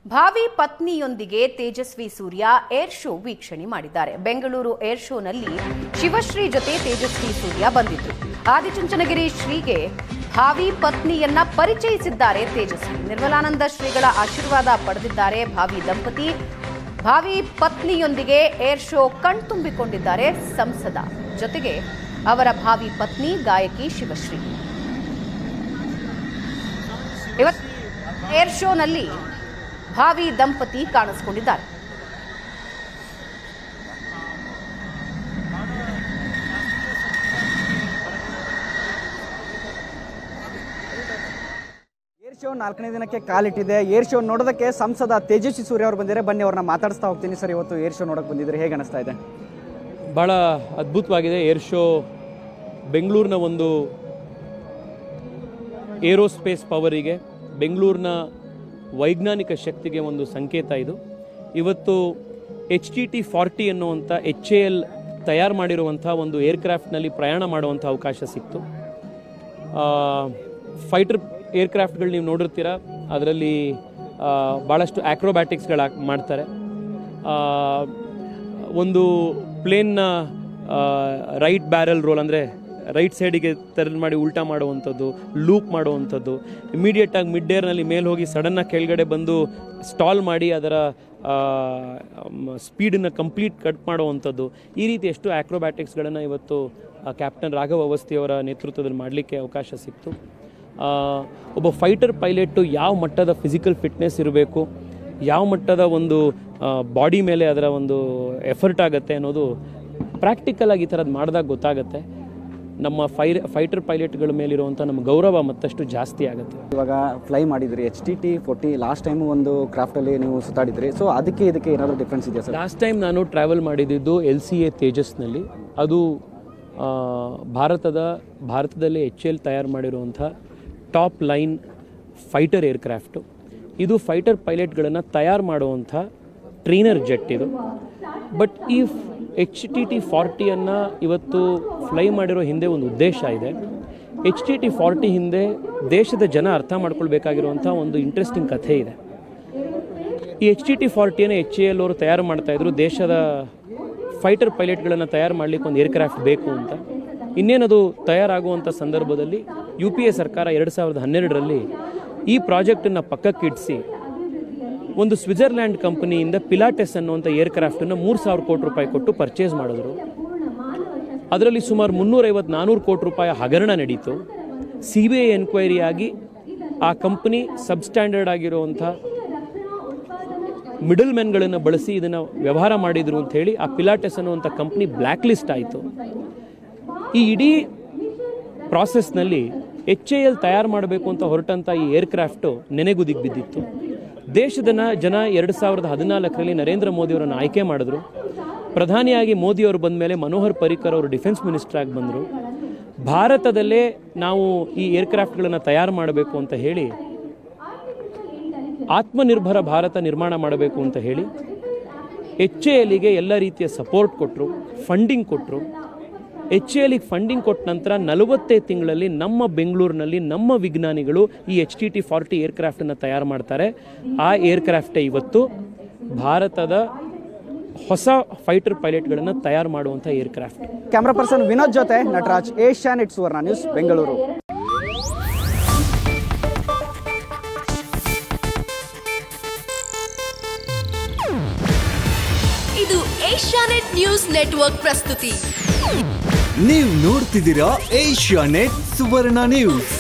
ಭಾವಿ ಪತ್ನಿಯೊಂದಿಗೆ Tejasvi Surya air show ವೀಕ್ಷಣೆ ಮಾಡಿದ್ದಾರೆ. ಬೆಂಗಳೂರು ಏರ್ ಶೋನಲ್ಲಿ ಶಿವಶ್ರೀ ಜೊತೆ ತೇಜಸ್ವಿ ಸೂರ್ಯ ಬಂದಿದ್ರು. ಆದಿಚುಂಚನಗಿರಿ ಶ್ರೀಗೆ ಭಾವಿ ಪತ್ನಿಯನ್ನ ಪರಿಚಯಿಸಿದ್ದಾರೆ ತೇಜಸ್ವಿ. ನಿರ್ಮಲಾನಂದ ಶ್ರೀಗಳ ಆಶೀರ್ವಾದ ಪಡೆದಿದ್ದಾರೆ ಭಾವಿ ದಂಪತಿ. ಭಾವಿ ಪತ್ನಿಯೊಂದಿಗೆ ಏರ್ ಶೋ ಕಣ್ತುಂಬಿಕೊಂಡಿದ್ದಾರೆ ಸಂಸದ. ಜೊತೆಗೆ ಅವರ ಭಾವಿ ಪತ್ನಿ ಗಾಯಕಿ ಶಿವಶ್ರೀ. ಇವತ್ತು ಏರ್ ಶೋನಲ್ಲಿ ಭಾವಿ ದಂಪತಿ ಕಾಣಿಸಿಕೊಂಡಿದ್ದಾರೆ. ಏರ್ ಶೋ 4ನೇ ದಿನಕ್ಕೆ ಕಾಲಿಟ್ಟಿದೆ. ಏರ್ ಶೋ ನೋಡೋದಕ್ಕೆ ಸಂಸದ ತೇಜಸ್ವಿ ಸೂರ್ಯ ಅವರು ಬಂದಿದ್ದಾರೆ. ಬನ್ನಿ ಅವ್ರನ್ನ ಮಾತಾಡಿಸ್ತಾ ಹೋಗ್ತೀನಿ. ಸರ್, ಇವತ್ತು ಏರ್ ಶೋ ನೋಡೋಕೆ ಬಂದಿದ್ರೆ ಹೇಗೆ ಅನಿಸ್ತಾ ಇದೆ? ಭಾಳ ಅದ್ಭುತವಾಗಿದೆ. ಏರ್ ಶೋ ಬೆಂಗಳೂರಿನ ಒಂದು ಏರೋಸ್ಪೇಸ್ ಪವರಿಗೆ, ಬೆಂಗಳೂರಿನ ವೈಜ್ಞಾನಿಕ ಶಕ್ತಿಗೆ ಒಂದು ಸಂಕೇತ ಇದು. ಇವತ್ತು HTT-40 ಅನ್ನುವಂಥ HAL ತಯಾರು ಮಾಡಿರುವಂಥ ಒಂದು ಏರ್ಕ್ರಾಫ್ಟ್ನಲ್ಲಿ ಪ್ರಯಾಣ ಮಾಡುವಂಥ ಅವಕಾಶ ಸಿಕ್ತು. ಫೈಟರ್ ಏರ್ಕ್ರಾಫ್ಟ್ಗಳು ನೀವು ನೋಡಿರ್ತೀರ, ಅದರಲ್ಲಿ ಭಾಳಷ್ಟು ಆಕ್ರೋಬ್ಯಾಟಿಕ್ಸ್ಗಳು ಮಾಡ್ತಾರೆ. ಒಂದು ಪ್ಲೇನ್ನ ರೈಟ್ ಬ್ಯಾರಲ್ ರೋಲ್ ಅಂದರೆ ರೈಟ್ ಸೈಡಿಗೆ ಟರ್ನ್ ಮಾಡಿ ಉಲ್ಟಾ ಮಾಡುವಂಥದ್ದು, ಲೂಪ್ ಮಾಡುವಂಥದ್ದು, ಇಮಿಡಿಯೇಟಾಗಿ ಮಿಡ್ ಏರ್ನಲ್ಲಿ ಮೇಲೆ ಹೋಗಿ ಸಡನ್ನಾಗಿ ಕೆಳಗಡೆ ಬಂದು ಸ್ಟಾಲ್ ಮಾಡಿ ಅದರ ಸ್ಪೀಡನ್ನು ಕಂಪ್ಲೀಟ್ ಕಟ್ ಮಾಡುವಂಥದ್ದು, ಈ ರೀತಿ ಎಷ್ಟು ಆಕ್ರೋಬ್ಯಾಟಿಕ್ಸ್ಗಳನ್ನು ಇವತ್ತು ಕ್ಯಾಪ್ಟನ್ ರಾಘವ್ ಅವಸ್ಥಿಯವರ ನೇತೃತ್ವದಲ್ಲಿ ಮಾಡಲಿಕ್ಕೆ ಅವಕಾಶ ಸಿಕ್ತು. ಒಬ್ಬ ಫೈಟರ್ ಪೈಲಟು ಯಾವ ಮಟ್ಟದ ಫಿಸಿಕಲ್ ಫಿಟ್ನೆಸ್ ಇರಬೇಕು, ಯಾವ ಮಟ್ಟದ ಒಂದು ಬಾಡಿ ಮೇಲೆ ಅದರ ಒಂದು ಎಫರ್ಟ್ ಆಗುತ್ತೆ ಅನ್ನೋದು ಪ್ರಾಕ್ಟಿಕಲಾಗಿ ಈ ಥರದ್ದು ಮಾಡಿದಾಗ ಗೊತ್ತಾಗುತ್ತೆ. ನಮ್ಮ ಫೈಟರ್ ಪೈಲಟ್ಗಳ ಮೇಲಿರುವಂಥ ನಮ್ಮ ಗೌರವ ಮತ್ತಷ್ಟು ಜಾಸ್ತಿ ಆಗುತ್ತೆ. ಇವಾಗ ಫ್ಲೈ ಮಾಡಿದ್ರಿ HTT-40, ಲಾಸ್ಟ್ ಟೈಮು ಒಂದು ಕ್ರಾಫ್ಟಲ್ಲಿ ನೀವು ಸುತ್ತಾಡಿದ್ರಿ. ಸೊ ಅದಕ್ಕೆ ಇದಕ್ಕೆ ಏನಾದರೂ ಡಿಫ್ರೆನ್ಸ್ ಇದೆಯಾ ಸರ್? ಲಾಸ್ಟ್ ಟೈಮ್ ನಾನು ಟ್ರಾವೆಲ್ ಮಾಡಿದ್ದು LCA ತೇಜಸ್ನಲ್ಲಿ. ಅದು ಭಾರತದಲ್ಲಿ HAL ತಯಾರು ಮಾಡಿರುವಂಥ ಟಾಪ್ ಲೈನ್ ಫೈಟರ್ ಏರ್ಕ್ರಾಫ್ಟು. ಇದು ಫೈಟರ್ ಪೈಲಟ್ಗಳನ್ನು ತಯಾರು ಮಾಡುವಂಥ ಟ್ರೈನರ್ ಜೆಟ್ ಇದು. ಬಟ್ ಈ HTT-40 ಇವತ್ತು ಫ್ಲೈ ಮಾಡಿರೋ ಹಿಂದೆ ಒಂದು ಉದ್ದೇಶ ಇದೆ. HTT-40 ಹಿಂದೆ ದೇಶದ ಜನ ಅರ್ಥ ಮಾಡ್ಕೊಳ್ಬೇಕಾಗಿರುವಂಥ ಒಂದು ಇಂಟ್ರೆಸ್ಟಿಂಗ್ ಕಥೆ ಇದೆ. ಈ HTT-40 HAL ಅವರು ತಯಾರು ಮಾಡ್ತಾಯಿದ್ರು. ದೇಶದ ಫೈಟರ್ ಪೈಲಟ್ಗಳನ್ನು ತಯಾರು ಮಾಡಲಿಕ್ಕೆ ಒಂದು ಏರ್ಕ್ರಾಫ್ಟ್ ಬೇಕು ಅಂತ. ಇನ್ನೇನದು ತಯಾರಾಗುವಂಥ ಸಂದರ್ಭದಲ್ಲಿ UPA ಸರ್ಕಾರ 2012ರಲ್ಲಿ ಈ ಪ್ರಾಜೆಕ್ಟನ್ನು ಪಕ್ಕಕ್ಕಿಡಿಸಿ ಒಂದು ಸ್ವಿಟ್ಜರ್ಲ್ಯಾಂಡ್ ಕಂಪನಿಯಿಂದ ಪಿಲಾಟೆಸ್ ಅನ್ನುವಂಥ ಏರ್ಕ್ರಾಫ್ಟನ್ನು 3,000 ಕೋಟಿ ರೂಪಾಯಿ ಕೊಟ್ಟು ಪರ್ಚೇಸ್ ಮಾಡಿದ್ರು. ಅದರಲ್ಲಿ ಸುಮಾರು 350-400 ಕೋಟಿ ರೂಪಾಯಿ ಹಗರಣ ನಡೀತು. CBI ಎನ್ಕ್ವೈರಿ ಆಗಿ ಆ ಕಂಪನಿ ಸಬ್ಸ್ಟ್ಯಾಂಡರ್ಡ್ ಆಗಿರುವಂಥ ಮಿಡಲ್ ಮೆನ್ಗಳನ್ನು ಬಳಸಿ ಇದನ್ನು ವ್ಯವಹಾರ ಮಾಡಿದ್ರು ಅಂತ ಹೇಳಿ ಆ ಪಿಲಾಟೆಸ್ ಅನ್ನುವಂಥ ಕಂಪ್ನಿ ಬ್ಲ್ಯಾಕ್ ಲಿಸ್ಟ್ ಆಯಿತು. ಈ ಇಡೀ ಪ್ರಾಸೆಸ್ನಲ್ಲಿ HAL ತಯಾರು ಮಾಡಬೇಕು ಅಂತ ಹೊರಟಂಥ ಈ ಏರ್ಕ್ರಾಫ್ಟು ನೆನೆಗುದಿಗೆ ಬಿದ್ದಿತ್ತು. ದೇಶದ ಜನ 2014ರಲ್ಲಿ ನರೇಂದ್ರ ಮೋದಿಯವರನ್ನು ಆಯ್ಕೆ ಮಾಡಿದ್ರು. ಪ್ರಧಾನಿಯಾಗಿ ಮೋದಿಯವರು ಬಂದ ಮೇಲೆ ಮನೋಹರ್ ಪರಿಕರ್ ಅವರು ಡಿಫೆನ್ಸ್ ಮಿನಿಸ್ಟರ್ ಆಗಿ ಬಂದರು. ಭಾರತದಲ್ಲೇ ನಾವು ಈ ಏರ್ಕ್ರಾಫ್ಟ್ಗಳನ್ನು ತಯಾರು ಮಾಡಬೇಕು ಅಂತ ಹೇಳಿ, ಆತ್ಮನಿರ್ಭರ ಭಾರತ ನಿರ್ಮಾಣ ಮಾಡಬೇಕು ಅಂತ ಹೇಳಿ HALಗೆ ಎಲ್ಲ ರೀತಿಯ ಸಪೋರ್ಟ್ ಕೊಟ್ಟರು, ಫಂಡಿಂಗ್ ಕೊಟ್ಟರು. HALಗೆ ಫಂಡಿಂಗ್ ಕೊಟ್ಟ ನಂತರ 45 ತಿಂಗಳಲ್ಲಿ ನಮ್ಮ ಬೆಂಗಳೂರಿನಲ್ಲಿ ನಮ್ಮ ವಿಜ್ಞಾನಿಗಳು ಈ HTT-40 ಏರ್ಕ್ರಾಫ್ಟನ್ನು ತಯಾರು ಮಾಡ್ತಾರೆ. ಆ ಏರ್ಕ್ರಾಫ್ಟೇ ಇವತ್ತು ಭಾರತದ ಹೊಸ ಫೈಟರ್ ಪೈಲಟ್ಗಳನ್ನು ತಯಾರು ಮಾಡುವಂಥ ಏರ್ಕ್ರಾಫ್ಟ್. ಕ್ಯಾಮ್ರಾ ಪರ್ಸನ್ ವಿನೋದ್ ಜೊತೆ ನಟರಾಜ್, ಏಷ್ಯಾನೆಟ್ ಸುವರ್ಣ ನ್ಯೂಸ್, ಬೆಂಗಳೂರು. ಇದು ಏಷ್ಯಾನೆಟ್ ನ್ಯೂಸ್ ನೆಟ್ವರ್ಕ್ ಪ್ರಸ್ತುತಿ. ನೀವು ನೋಡ್ತಿದ್ದೀರಾ ಏಷ್ಯಾನೆಟ್ ಸುವರ್ಣ ನ್ಯೂಸ್.